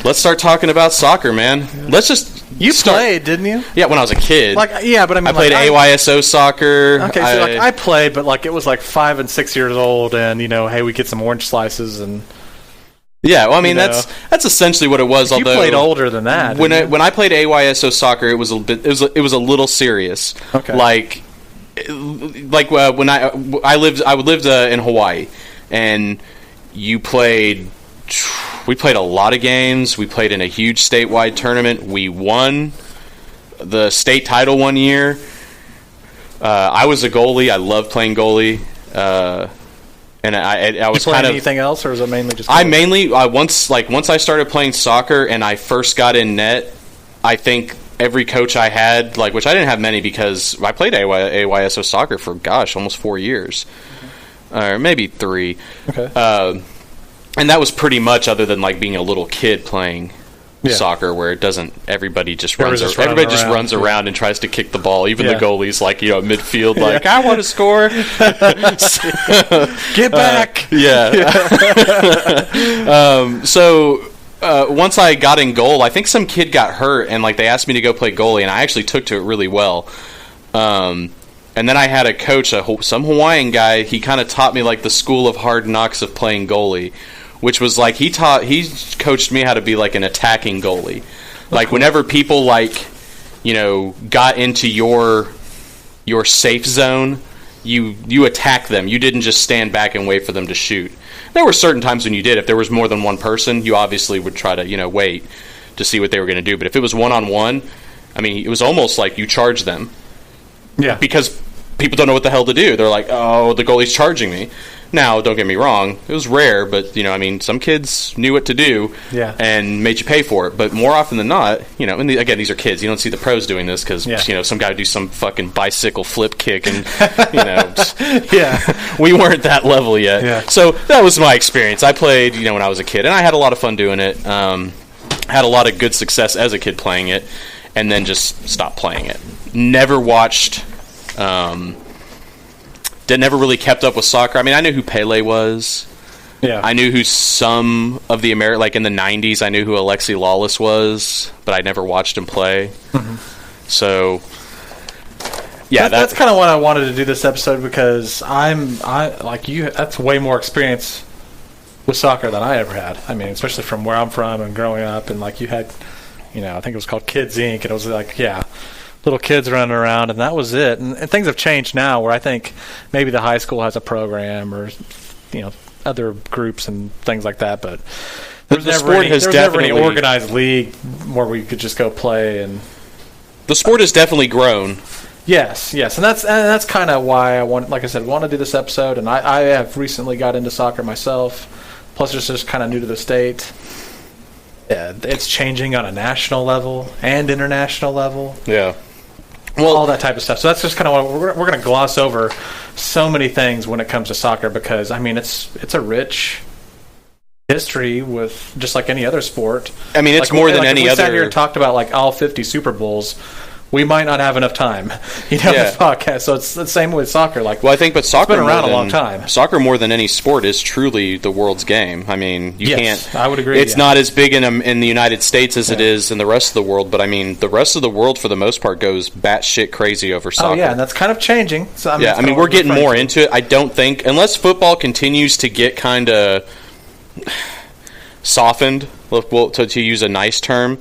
let's start talking about soccer, man. Let's just played, didn't you? Yeah, when I was a kid. But I mean, I played AYSO soccer. Okay, so I played, but it was 5 and 6 years old, and hey, we get some orange slices and. Yeah, well, I mean that's essentially what it was. Although you played older than that. When I played AYSO soccer, it was a bit. It was a little serious. Okay. When I lived in Hawaii, and we played a lot of games. We played in a huge statewide tournament. We won the state title one year. I was a goalie. I loved playing goalie. And I was kind of anything else, or is it mainly just? Once I started playing soccer and I first got in net, I think every coach I had, which I didn't have many because I played AYSO soccer for almost 4 years, or maybe 3. Okay. And that was pretty much other than being a little kid playing soccer, where it doesn't. Everybody just runs around and tries to kick the ball. Even the goalie's midfield, I want to score. Get back. So once I got in goal, I think some kid got hurt, and they asked me to go play goalie, and I actually took to it really well. And then I had a coach, some Hawaiian guy. He kind of taught me the school of hard knocks of playing goalie. Which was he coached me how to be an attacking goalie. Whenever people got into your safe zone, you attack them. You didn't just stand back and wait for them to shoot. There were certain times when you did. If there was more than one person, you obviously would try to wait to see what they were going to do. But if it was one-on-one, I mean, it was almost like you charge them. Yeah. Because people don't know what the hell to do. They're like, oh, the goalie's charging me. Now, don't get me wrong, it was rare, but, some kids knew what to do and made you pay for it. But more often than not, and again, these are kids. You don't see the pros doing this because, some guy would do some fucking bicycle flip kick and, we weren't that level yet. Yeah. So that was my experience. I played, when I was a kid, and I had a lot of fun doing it. Had a lot of good success as a kid playing it, and then just stopped playing it. Never watched... never really kept up with soccer. I mean, I knew who Pele was. Yeah. I knew who some of the in the 90s, I knew who Alexi Lawless was, but I never watched him play. Mm-hmm. So, that's kind of what I wanted to do this episode because that's way more experience with soccer than I ever had. I mean, especially from where I'm from and growing up, and you had, I think it was called Kids Inc. and it was little kids running around, and that was it. And things have changed now, where I think maybe the high school has a program, or other groups and things like that. But there was never any organized league where we could just go play. And the sport has definitely grown. Yes, and that's kind of why I want to do this episode. And I have recently got into soccer myself. Plus, it's just kind of new to the state. Yeah, it's changing on a national level and international level. Yeah. Well, all that type of stuff. So that's just kind of what we're going to gloss over so many things when it comes to soccer because, I mean, it's a rich history with just like any other sport. I mean, it's more than any other. If we sat here and talked about all 50 Super Bowls, we might not have enough time, the podcast. So it's the same with soccer. But soccer it's been around a long time. Soccer, more than any sport, is truly the world's game. I mean, you can't. I would agree. It's not as big in the United States as it is in the rest of the world. But I mean, the rest of the world, for the most part, goes batshit crazy over soccer. Oh yeah, and that's kind of changing. So I mean, we're getting more into it. I don't think, unless football continues to get kind of softened, to use a nice term.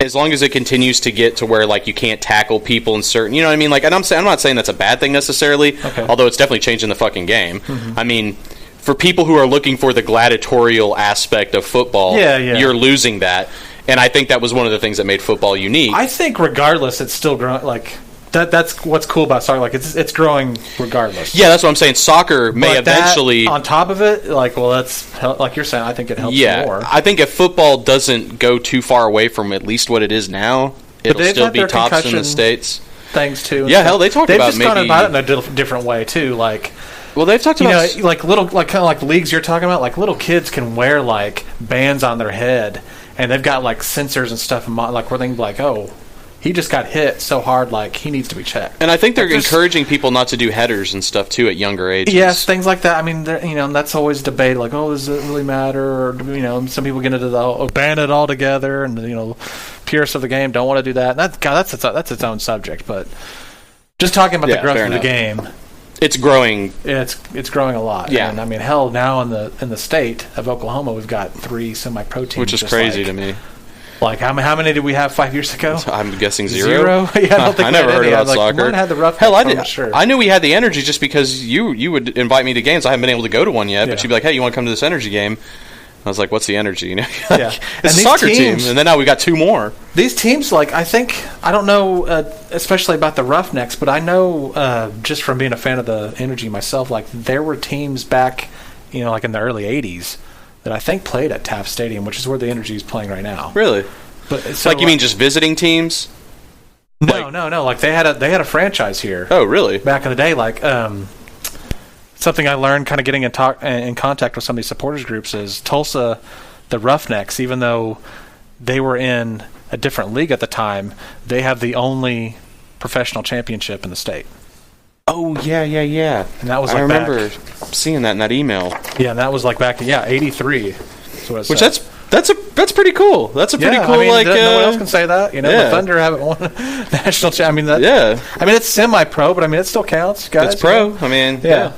As long as it continues to get to where you can't tackle people in certain, you know what I mean? And I'm not saying that's a bad thing necessarily, although it's definitely changing the fucking game. Mm-hmm. I mean, for people who are looking for the gladiatorial aspect of football, you're losing that. And I think that was one of the things that made football unique. I think regardless, it's still growing. That's what's cool about soccer. It's growing regardless. Yeah, that's what I'm saying. Soccer may eventually, on top of it, that's like you're saying. I think it helps more. I think if football doesn't go too far away from at least what it is now, it'll still be tops in the States. Things too. Yeah, hell, they talked about maybe. They've just gone about it in a different way too. Well, they've talked about little leagues you're talking about. Little kids can wear bands on their head, and they've got sensors and stuff. Where they can be he just got hit so hard, like he needs to be checked. And I think they're encouraging people not to do headers and stuff too at younger ages. Yes, things like that. I mean, that's always debate. Like, oh, does it really matter? Or some people get into the ban it all together, and purists of the game don't want to do that. And that's its own subject. But just talking about the growth of the game, it's growing. It's growing a lot. Yeah, and I mean, hell, now in the state of Oklahoma, we've got 3 semi-pro teams, which is crazy to me. Like, how many did we have 5 years ago? I'm guessing 0. Yeah, I don't think I never heard about soccer. One had the rough. Hell, I did. Sure. I knew we had the energy just because you would invite me to games. I haven't been able to go to one yet, but you'd be like, "Hey, you want to come to this energy game?" I was like, "What's the energy?" Yeah, it's a soccer team, and then now we got 2 more. These teams, I don't know, especially about the Roughnecks, but I know just from being a fan of the energy myself, like there were teams back, like in the early '80s that I think played at Taft Stadium, which is where the energy is playing right now. Really? But so, you mean just visiting teams? No. Like they had a franchise here. Oh, really? Back in the day, like something I learned kind of getting in contact with some of these supporters groups is Tulsa, the Roughnecks, even though they were in a different league at the time, they have the only professional championship in the state. Oh, yeah. And that was I remember seeing that in that email. Yeah, and that was like back in, 83. Which that's pretty cool. That's a pretty cool, no one else can say that. The Thunder haven't won a national championship. I mean, it's semi-pro, but I mean, it still counts, guys. It's pro. I mean, yeah.